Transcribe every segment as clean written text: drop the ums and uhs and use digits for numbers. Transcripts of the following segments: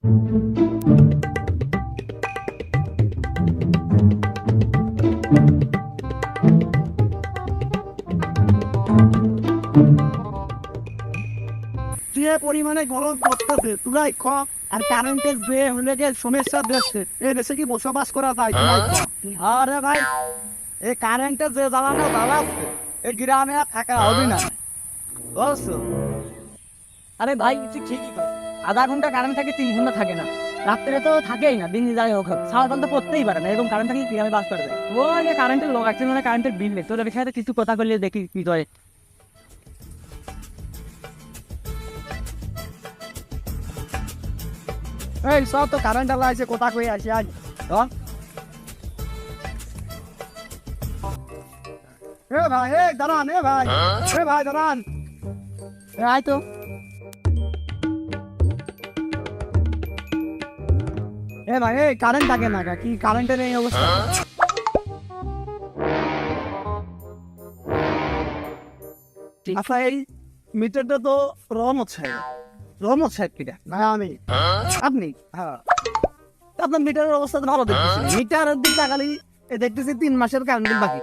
যে পরিমাণে গরম পড়তেছে তুই খ, আর কারেন্টের যে হলে যে সমস্যা দেখছে এ দেশে কি বসবাস করা যায়? আরে ভাই, এই কারেন্টের যে জ্বালানো জ্বালাচ্ছে এই গ্রামে আর থাকা হবে না, বুঝছো? আরে ভাই তুই ঠিকই কর, আধা ঘন্টা কারেন্ট থাকে 3 ঘন্টা থাকে না, রাত্রে তো থাকেই না, দিন যাই হোক সারাদিন তো পড়তেই পারে না, এরকম কারেন্ট থাকি কিভাবে বাস করে যায়? ওই যে কারেন্টের লোক আছে মানে কারেন্টের বিল নেই, তোর বিষয়ে কিছু কথা বললে দেখি কি হয়। এই সব তো কারেন্ট লাগাইছে, কোথা কই আসি আজ এ ভাই, এ দাঁড়ান, এ ভাই, এ ভাই দাঁড়ান, এ আয় তো। এ ভাই, এই কারেন্ট থাকে না কি কারেন্টের এই অবস্থা? আচ্ছা, এই মিটারটা তো রহমত সাহেব কিটা ভাই? আমি আপনি? হ্যাঁ, আপনার মিটারের অবস্থা তো ভালো দেখতেছি, মিটারের দিক তাকালি দেখতেছি 3 মাসের কারেন্ট বিল বাকি,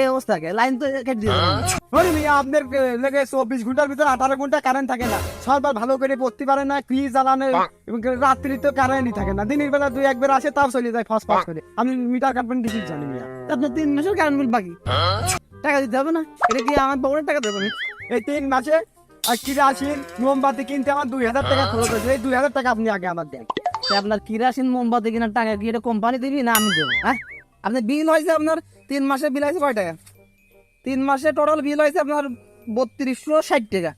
এই অবস্থা লাইন তো কেটে দিয়ে আপনার লেগে 24 ঘন্টার ভিতরে 18 ঘন্টা কারেন্ট থাকে না, সরবার ভালো করে পড়তে পারে না, ফ্রিজ জ্বালানো এবং রাত্রি তো কারেন্টই থাকে না, দিনের বেলা 2-1 আসে তাও চলে যায় ফাঁস করে। আমি মিটার কাটবেন কিছু জানি না, আপনার 3 মাসের কারেন্ট বিল বাকি, টাকা দিতে হবে না? এটা কি আমার বউরের টাকা দেবেন? এই 3 মাসে আর কিরাসিন মোমবাতি কিনতে আমার 2000 টাকা খরচ হয়েছে, এই 2000 টাকা আপনি আগে আমার দেন। আপনার কিরাসিন মোমবাতি কেনার টাকা কি এটা কোম্পানি দিবি না আমি দেবো? হ্যাঁ, আপনার বিল হয়েছে, আপনার 3 মাসে বিল হয়েছে কয় টাকা? 3 মাসে টোটাল বিল হয়েছে আপনার 3260 টাকা।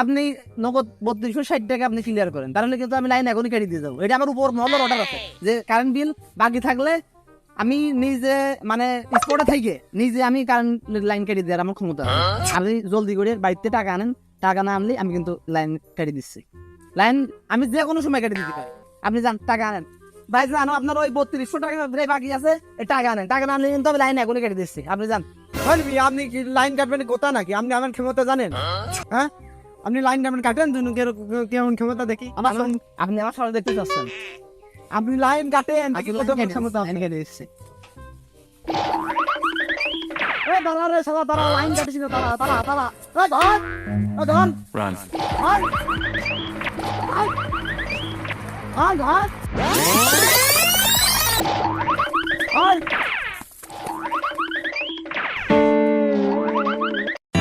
আপনি নগদ 3260 টাকা আপনি ক্লিয়ার করেন, তাহলে কিন্তু আমি লাইন এখনই কেটে দিয়ে যাবো। এটা আমার উপর মহলের অর্ডার আছে যে কারেন্ট বিল বাকি থাকলে আমি নিজে মানে স্পটে থেকে নিজে আমি কারেন্ট লাইন কেটে দেওয়ার আমার ক্ষমতা আছে। আপনি জলদি করে বাড়িতে টাকা আনেন, টাকা না আনলে আমি কিন্তু লাইন কেটে দিচ্ছি। লাইন আমি যে কোনো সময় কেটে দিতে পারি, আপনি যান টাকা আনেন। ভাই জানো আপনার ওই 3200 টাকা বাকি আছে, টাকা আনেন, টাকা না আনলে কিন্তু আমি লাইন এখনই কেটে দিচ্ছি, আপনি যান। আপনি কি লাইন কাটবেন কোথা নাকি? আপনি আমার ক্ষমতা জানেন? হ্যাঁ, আপনি লাইন কাটেন কেমন ক্ষমতা দেখি। আপনি আমার সবাই দেখতে চাচ্ছেন, আপনি লাইন কাটেন ক্ষমতা কেটে দিচ্ছি। দাঁড়া রে সাদা, দাঁড়া, লাইন কাটিস না, দাঁড়া দাঁড়া দাঁড়া, ধন Run.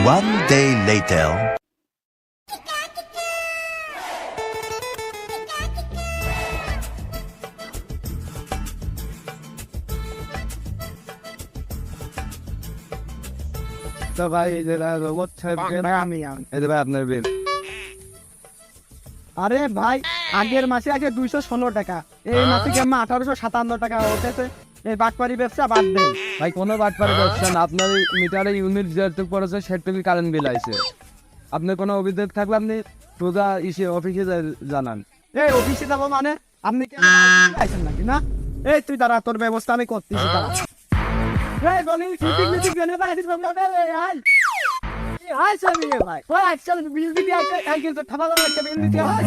One day later. তো ভাই আপনার বিল। আরে ভাই, আগের মাসে আছে 216 টাকা, এই মাসে কেমন 1857 টাকা উঠেছে। এই বাটপারি ব্যবসা বাদ দেন ভাই, কোনো বাটপারি ব্যবসা না, আপনার মিটারে ইউনিট যেটুকু পড়েছে সেটুকুই কারেন্ট বিল আইছে। আপনার কোনো অভিযোগ থাকলে আপনি সোজা অফিসে জানান। এই অফিসে যাবো মানে? আপনি কি আইছেন নাকি? না, এই তুই দাঁড়া, তোর ব্যবস্থা আমি করতেছি, দাঁড়া। এই বলি সিটিং মিটিং কেন ভাই? আই আই ভাই, ওই আজকাল বিল দিতে আছে, কিন্তু থাবা একটা বিল দিতে হয়।